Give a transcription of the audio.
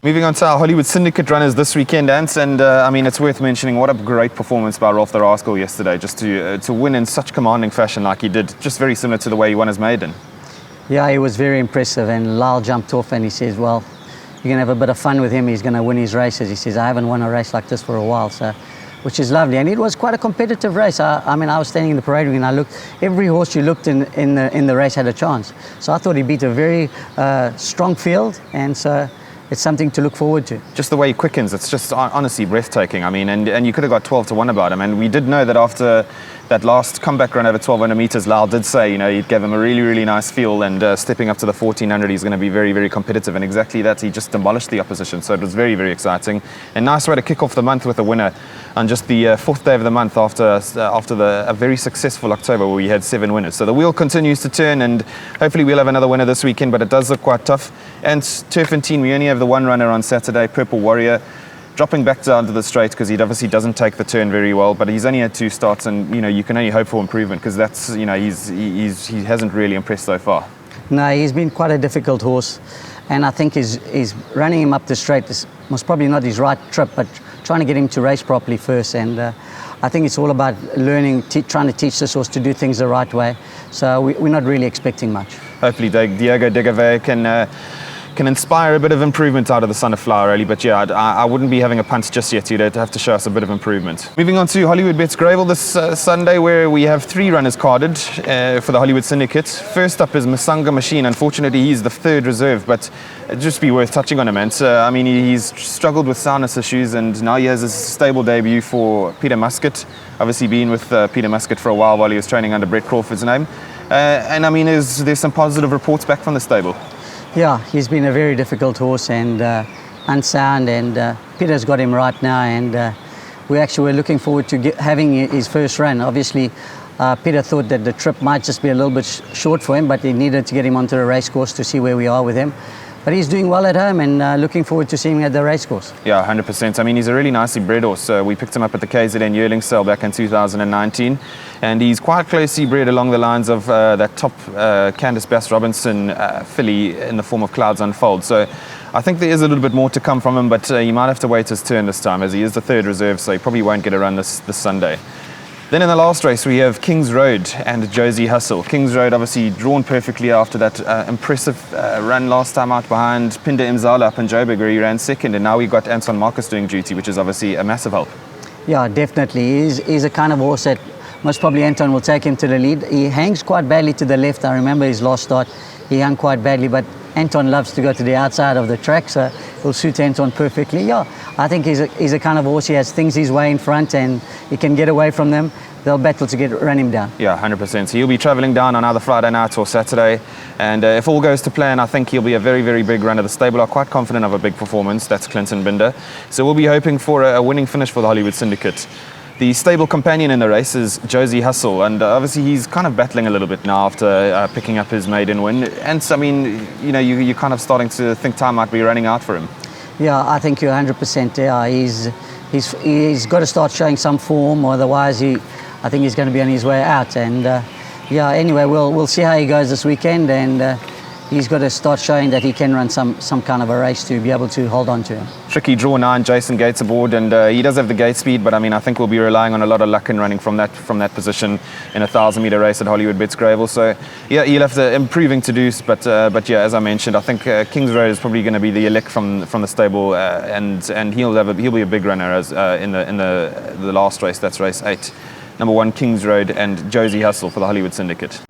Moving on to our Hollywood Syndicate runners this weekend, Ants, and I mean, it's worth mentioning what a great performance by Rolf the Rascal yesterday, just to win in such commanding fashion like he did, just very similar to the way he won his maiden. Yeah, he was very impressive, and Lyle jumped off and he says, well, you're going to have a bit of fun with him, he's going to win his races. He says, I haven't won a race like this for a while, so, which is lovely. And it was quite a competitive race. I mean, I was standing in the parade ring and I looked, every horse you looked in the race had a chance. So I thought he beat a very strong field, and so it's something to look forward to. Just the way he quickens, it's just honestly breathtaking. I mean, and you could have got 12 to 1 about him. And we did know that after that last comeback run over 1200 meters, Lyle did say, you know, he gave him a really, really nice feel, and stepping up to the 1400, he's going to be very, very competitive. And exactly that, he just demolished the opposition. So it was very, very exciting. And nice way to kick off the month with a winner on just the fourth day of the month after a very successful October where we had 7 winners. So the wheel continues to turn, and hopefully we'll have another winner this weekend, but it does look quite tough. And Turffontein, we only have the one runner on Saturday, Purple Warrior, dropping back down to the straight because he obviously doesn't take the turn very well, but he's only had 2 starts, and you know, you can only hope for improvement because that's, you know, he hasn't really impressed so far. No, he's been quite a difficult horse, and I think he's running him up the straight was probably not his right trip, but trying to get him to race properly first. And I think it's all about learning, trying to teach this horse to do things the right way. So we're not really expecting much. Hopefully Diego de Gavea can inspire a bit of improvement out of the Son of Flower, really. But yeah, I wouldn't be having a punt just yet. You'd have to show us a bit of improvement. Moving on to Hollywoodbets Greyville this Sunday, where we have 3 runners carded for the Hollywood Syndicate. First up is Masanga Machine. Unfortunately, he's the 3rd reserve, but it'd just be worth touching on him, man. So, I mean, he's struggled with soundness issues, and now he has his stable debut for Peter Muscat. Obviously been with Peter Muscat for a while he was training under Brett Crawford's name. And I mean, there's some positive reports back from the stable. Yeah, he's been a very difficult horse and unsound, and Peter's got him right now, and we actually were looking forward to having his first run. Obviously, Peter thought that the trip might just be a little bit short for him, but he needed to get him onto the race course to see where we are with him. But he's doing well at home, and looking forward to seeing him at the race course. Yeah, 100%. I mean, he's a really nicely bred horse. We picked him up at the KZN yearling sale back in 2019, and he's quite closely bred along the lines of that top Candice Bass Robinson filly in the form of Clouds Unfold. So I think there is a little bit more to come from him, but he might have to wait his turn this time, as he is the 3rd reserve, so he probably won't get a run this Sunday. Then in the last race, we have Kings Road and Josie Hustle. Kings Road obviously drawn perfectly after that impressive run last time out behind Pinda Imzala up in Joburg, where he ran 2nd, and now we've got Anton Marcus doing duty, which is obviously a massive help. Yeah, definitely. He's a kind of horse that most probably Anton will take him to the lead. He hangs quite badly to the left. I remember his last start, he hung quite badly, but Anton loves to go to the outside of the track, so it will suit Anton perfectly. Yeah, I think he's a kind of horse, he has things his way in front and he can get away from them. They'll battle to run him down. Yeah, 100%. So he'll be travelling down on either Friday night or Saturday, and if all goes to plan, I think he'll be a very, very big runner. The stable are quite confident of a big performance. That's Clinton Binder. So we'll be hoping for a winning finish for the Hollywood Syndicate. The stable companion in the race is Josie Hustle, and obviously he's kind of battling a little bit now after picking up his maiden win. And so, I mean, you know, you're kind of starting to think time might be running out for him. Yeah, I think you're 100% there. He's got to start showing some form, otherwise I think he's going to be on his way out. And yeah, anyway, we'll see how he goes this weekend, and he's got to start showing that he can run some kind of a race to be able to hold on to him. Tricky draw 9, Jason Gates aboard, and he does have the gate speed, but I mean, I think we'll be relying on a lot of luck in running from that position in a 1,000-meter race at Hollywoodbets Greyville. So yeah, he'll have to improving to do, but yeah, as I mentioned, I think Kings Road is probably going to be the elect from the stable, and he'll be a big runner as in the last race. That's race 8. Number 1, Kings Road and Josie Hustle for the Hollywood Syndicate.